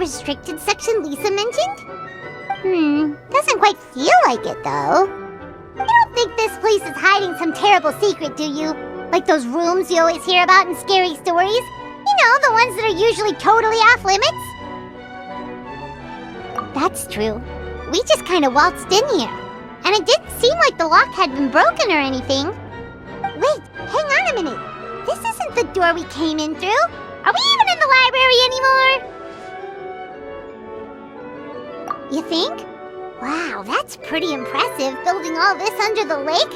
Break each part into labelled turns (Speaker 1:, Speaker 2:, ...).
Speaker 1: restricted section Lisa mentioned? Doesn't quite feel like it, though. You don't think this place is hiding some terrible secret, do you? Like those rooms you always hear about in scary stories? You know, the ones that are usually totally off limits? That's true. We just kind of waltzed in here. And it didn't seem like the lock had been broken or anything. Wait, hang on a minute. This isn't the door we came in through. Are we even in the library anymore? You think? Wow, that's pretty impressive, building all this under the lake.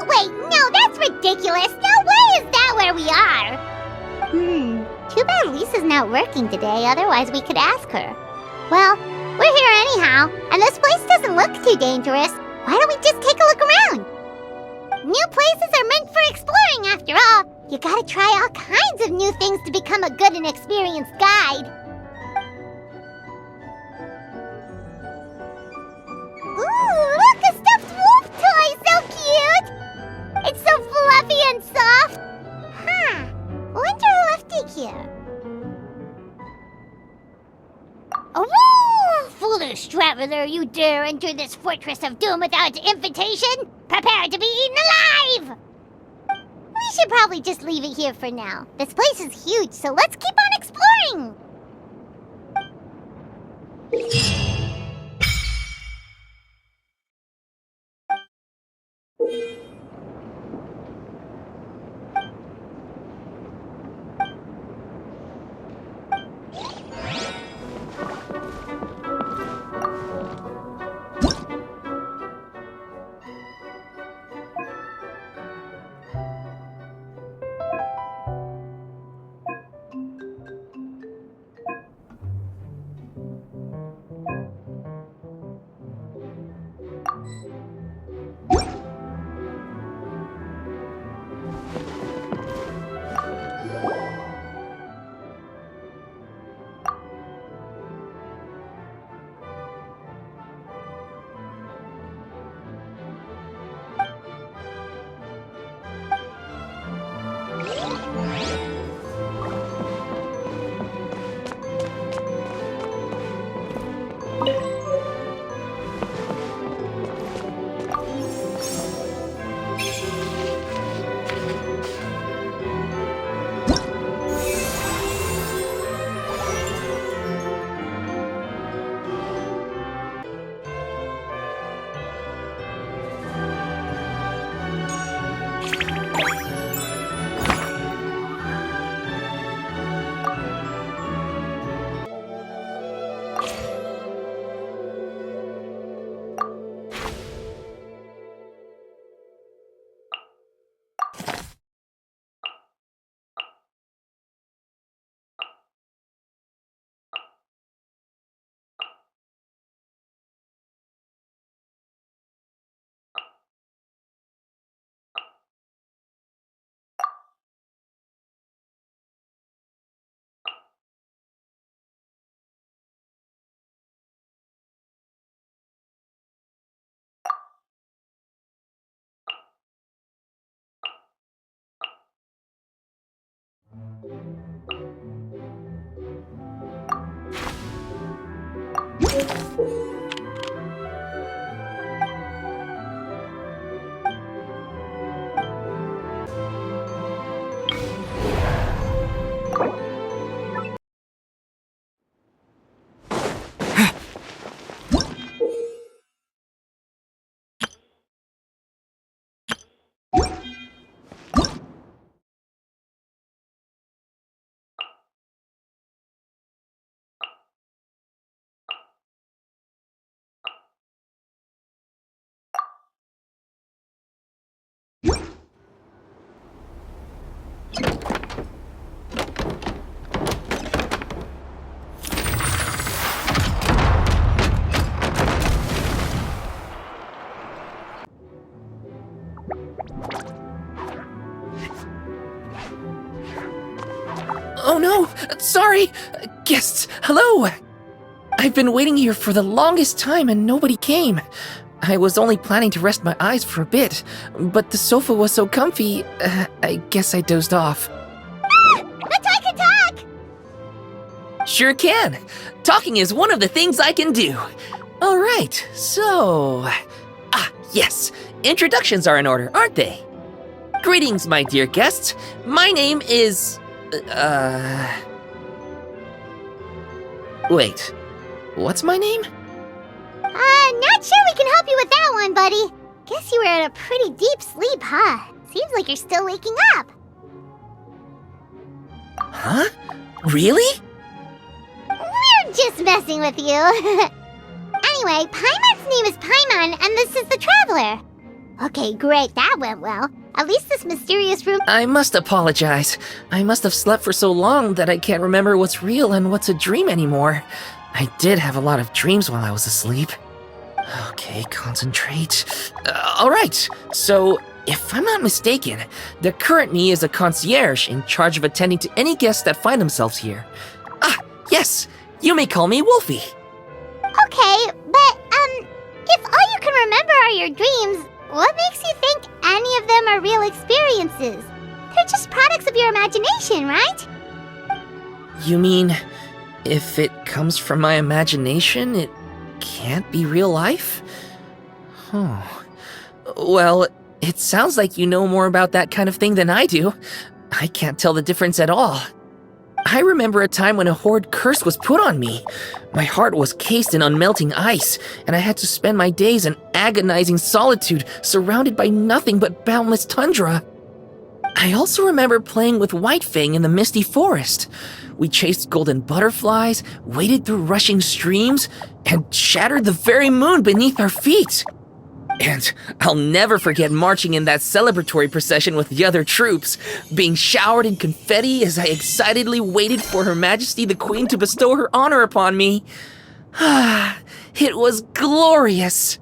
Speaker 1: Wait, no, that's ridiculous. No way is that where we are. Too bad Lisa's not working today, otherwise we could ask her. Well, we're here anyhow, and this place doesn't look too dangerous. Why don't we just take a look around? New places are meant for exploring, after all. You gotta try all kinds of new things to become a good and experienced guide. Ooh, look, a stuffed wolf toy! So cute! It's so fluffy and soft. Wonder who left it here. Oh, foolish traveler, you dare enter this fortress of doom without invitation? Prepare to be eaten alive! We should probably just leave it here for now. This place is huge, so let's keep on exploring!
Speaker 2: Oh no! Sorry! Guests, hello! I've been waiting here for the longest time and nobody came. I was only planning to rest my eyes for a bit, but the sofa was so comfy, I guess I dozed off.
Speaker 1: Ah! A toy can talk!
Speaker 2: Sure can. Talking is one of the things I can do. All right, so... yes. Introductions are in order, aren't they? Greetings, my dear guests. My name is... Wait. What's my name?
Speaker 1: Not sure we can help you with that one, buddy. Guess you were in a pretty deep sleep, huh? Seems like you're still waking up.
Speaker 2: Huh? Really?
Speaker 1: We're just messing with you. Anyway, Paimon's name is Paimon, and this is the Traveler. Okay, great, that went well. At least this mysterious room...
Speaker 2: I must apologize. I must have slept for so long that I can't remember what's real and what's a dream anymore. I did have a lot of dreams while I was asleep. Okay, concentrate. Alright, so if I'm not mistaken, the current me is a concierge in charge of attending to any guests that find themselves here. Yes, you may call me Wolfie.
Speaker 1: Okay, but, if all you can remember are your dreams, what makes you think any of them are real experiences? They're just products of your imagination, right?
Speaker 2: You mean, if it comes from my imagination, it can't be real life? Oh. Well, it sounds like you know more about that kind of thing than I do. I can't tell the difference at all. I remember a time when a horrid curse was put on me. My heart was cased in unmelting ice, and I had to spend my days in agonizing solitude, surrounded by nothing but boundless tundra. I also remember playing with Whitefang in the misty forest. We chased golden butterflies, waded through rushing streams, and shattered the very moon beneath our feet. And I'll never forget marching in that celebratory procession with the other troops, being showered in confetti as I excitedly waited for Her Majesty the Queen to bestow her honor upon me. It was glorious.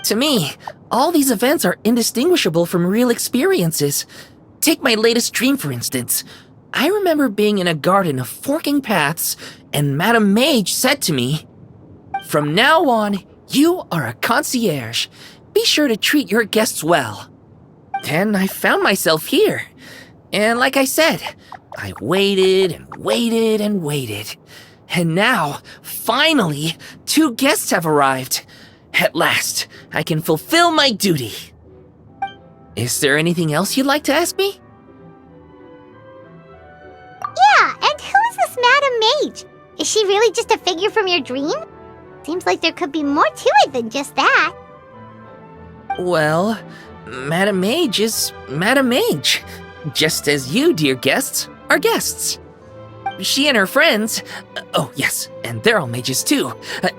Speaker 2: To me, all these events are indistinguishable from real experiences. Take my latest dream, for instance. I remember being in a garden of forking paths, and Madame Mage said to me, "From now on, you are a concierge. Be sure to treat your guests well." Then I found myself here. And like I said, I waited and waited and waited. And now, finally, 2 guests have arrived. At last, I can fulfill my duty. Is there anything else you'd like to ask me?
Speaker 1: Yeah, and who is this Madame Mage? Is she really just a figure from your dream? Seems like there could be more to it than just that.
Speaker 2: Well, Madame Mage is Madame Mage, just as you, dear guests, are guests. She and her friends, oh yes, and they're all mages too.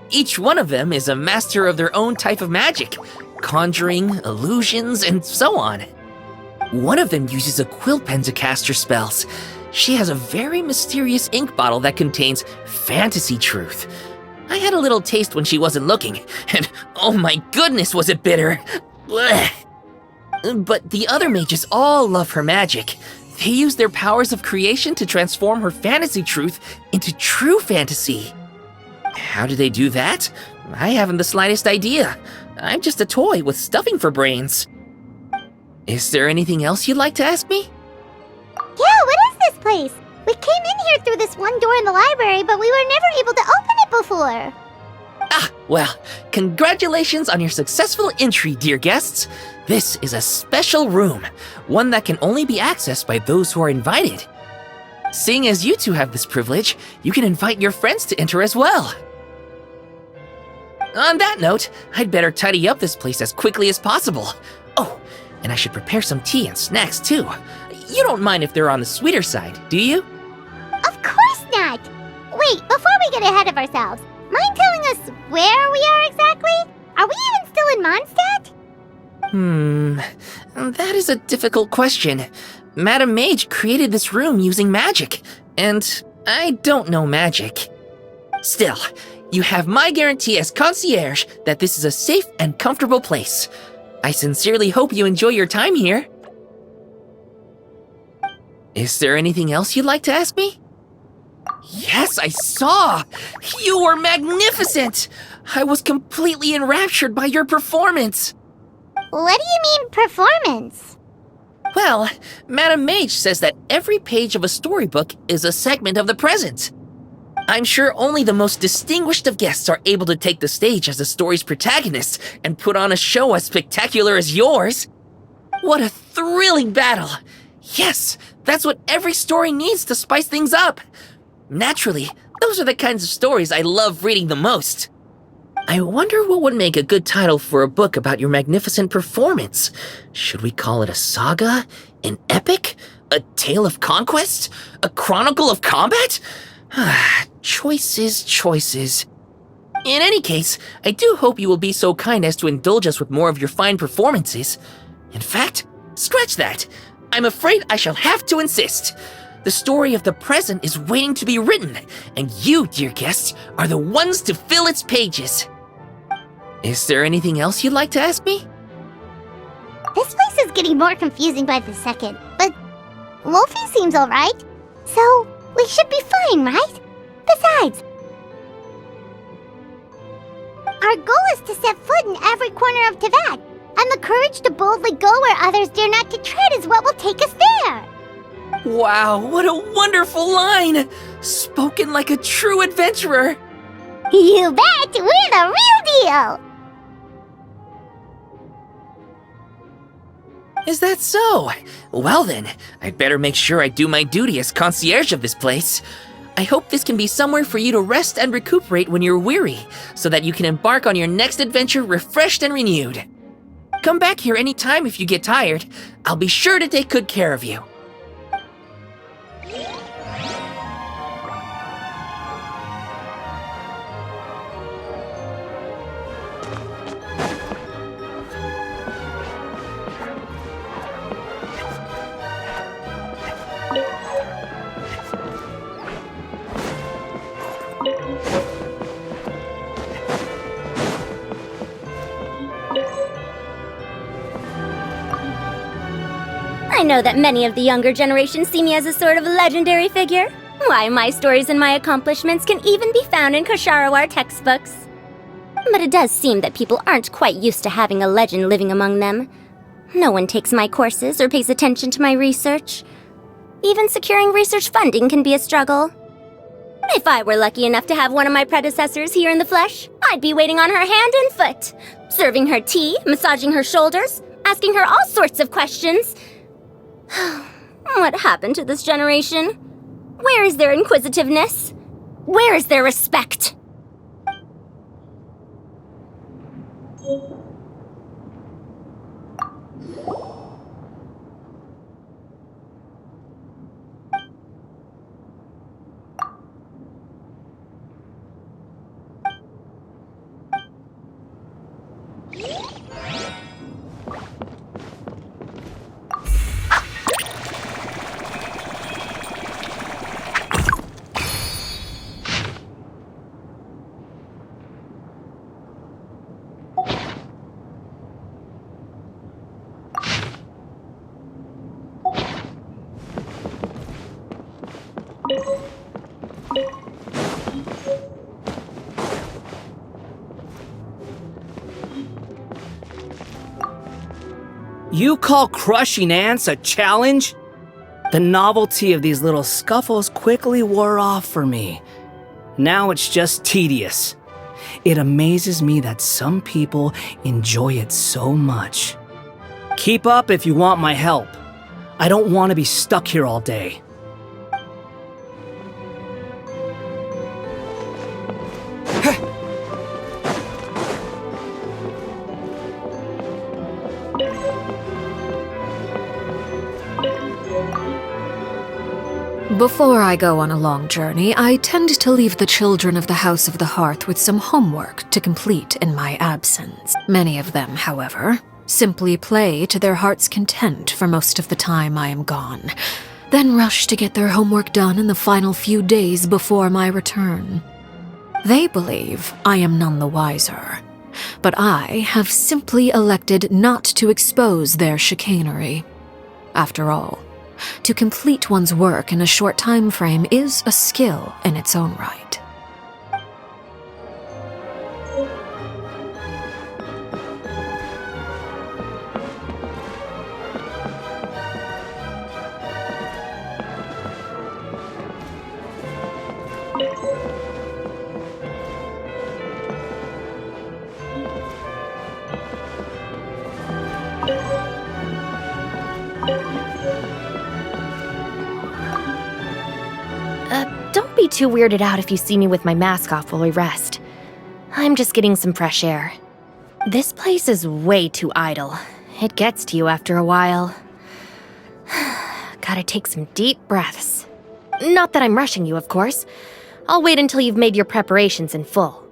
Speaker 2: Each one of them is a master of their own type of magic, conjuring, illusions, and so on. One of them uses a quill pen to cast her spells. She has a very mysterious ink bottle that contains fantasy truth. I had a little taste when she wasn't looking, and oh my goodness was it bitter! Blech. But the other mages all love her magic. They use their powers of creation to transform her fantasy truth into true fantasy. How do they do that? I haven't the slightest idea. I'm just a toy with stuffing for brains. Is there anything else you'd like to ask me?
Speaker 1: Yeah, what is this place? We came in here through this one door in the library, but we were never able to open it before.
Speaker 2: Well, congratulations on your successful entry, dear guests. This is a special room, one that can only be accessed by those who are invited. Seeing as you two have this privilege, you can invite your friends to enter as well. On that note, I'd better tidy up this place as quickly as possible. Oh, and I should prepare some tea and snacks too. You don't mind if they're on the sweeter side, do you?
Speaker 1: Of course not! Wait, before we get ahead of ourselves, mind telling us where we are exactly? Are we even still in Mondstadt?
Speaker 2: That is a difficult question. Madame Mage created this room using magic, and I don't know magic. Still, you have my guarantee as concierge that this is a safe and comfortable place. I sincerely hope you enjoy your time here. Is there anything else you'd like to ask me? Yes, I saw! You were magnificent! I was completely enraptured by your performance.
Speaker 1: What do you mean, performance?
Speaker 2: Well, Madame Mage says that every page of a storybook is a segment of the present. I'm sure only the most distinguished of guests are able to take the stage as the story's protagonists and put on a show as spectacular as yours. What a thrilling battle! Yes, that's what every story needs to spice things up. Naturally, those are the kinds of stories I love reading the most. I wonder what would make a good title for a book about your magnificent performance. Should we call it a saga? An epic? A tale of conquest? A chronicle of combat? Choices, choices. In any case, I do hope you will be so kind as to indulge us with more of your fine performances. In fact, scratch that. I'm afraid I shall have to insist. The story of the present is waiting to be written, and you, dear guests, are the ones to fill its pages. Is there anything else you'd like to ask me?
Speaker 1: This place is getting more confusing by the second, but Wolfie seems alright, so we should be fine, right? Besides, our goal is to set foot in every corner of Teyvat, and the courage to boldly go where others dare not to tread is what will take us there.
Speaker 2: Wow, what a wonderful line! Spoken like a true adventurer!
Speaker 1: You bet! We're the real deal!
Speaker 2: Is that so? Well then, I'd better make sure I do my duty as concierge of this place. I hope this can be somewhere for you to rest and recuperate when you're weary, so that you can embark on your next adventure refreshed and renewed. Come back here anytime if you get tired. I'll be sure to take good care of you.
Speaker 3: I know that many of the younger generation see me as a sort of legendary figure. Why, my stories and my accomplishments can even be found in Kosharawar textbooks. But it does seem that people aren't quite used to having a legend living among them. No one takes my courses or pays attention to my research. Even securing research funding can be a struggle. If I were lucky enough to have one of my predecessors here in the flesh, I'd be waiting on her hand and foot, serving her tea, massaging her shoulders, asking her all sorts of questions. What happened to this generation? Where is their inquisitiveness? Where is their respect?
Speaker 4: You call crushing ants a challenge? The novelty of these little scuffles quickly wore off for me. Now it's just tedious. It amazes me that some people enjoy it so much. Keep up if you want my help. I don't want to be stuck here all day.
Speaker 5: Before I go on a long journey, I tend to leave the children of the House of the Hearth with some homework to complete in my absence. Many of them, however, simply play to their heart's content for most of the time I am gone, then rush to get their homework done in the final few days before my return. They believe I am none the wiser, but I have simply elected not to expose their chicanery. After all, to complete one's work in a short time frame is a skill in its own right.
Speaker 6: be too weirded out if you see me with my mask off while we rest. I'm just getting some fresh air. This place is way too idle. It gets to you after a while. Gotta take some deep breaths. Not that I'm rushing you, of course. I'll wait until you've made your preparations in full.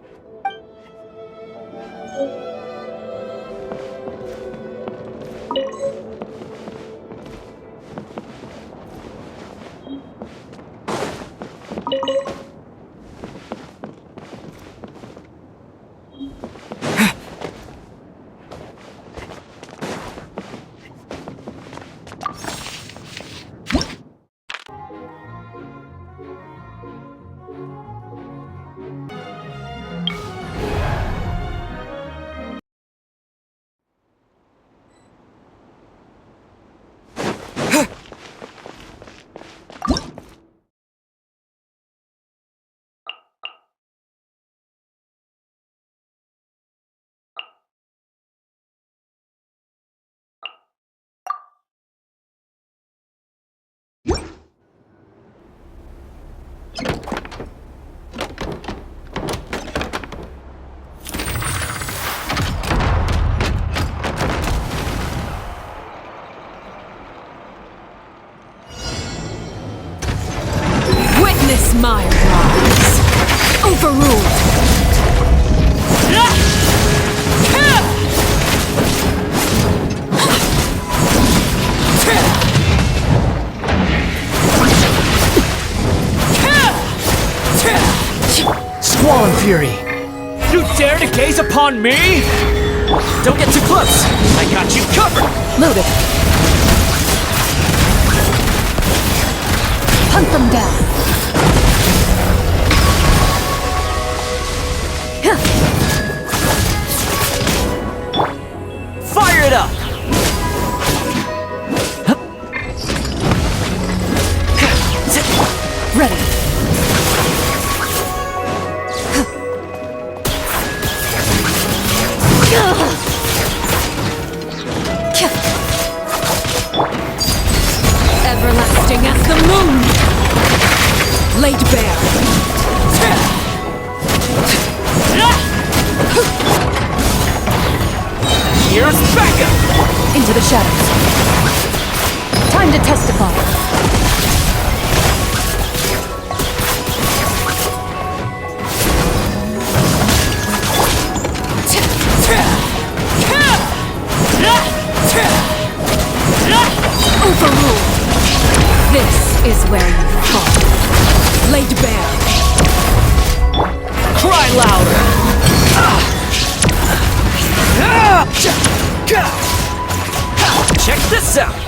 Speaker 5: Witness my rise. Overruled.
Speaker 4: Squall Fury! You dare to gaze upon me? Don't get too close! I got you covered!
Speaker 5: Loaded. Hunt them down.
Speaker 4: Fire it up!
Speaker 5: Ready. Everlasting as the moon. Laid bare.
Speaker 4: Here's backup!
Speaker 5: Into the shadows. Time to testify. Overruled. This is where you fall. Laid bare.
Speaker 4: Cry louder! Check this out!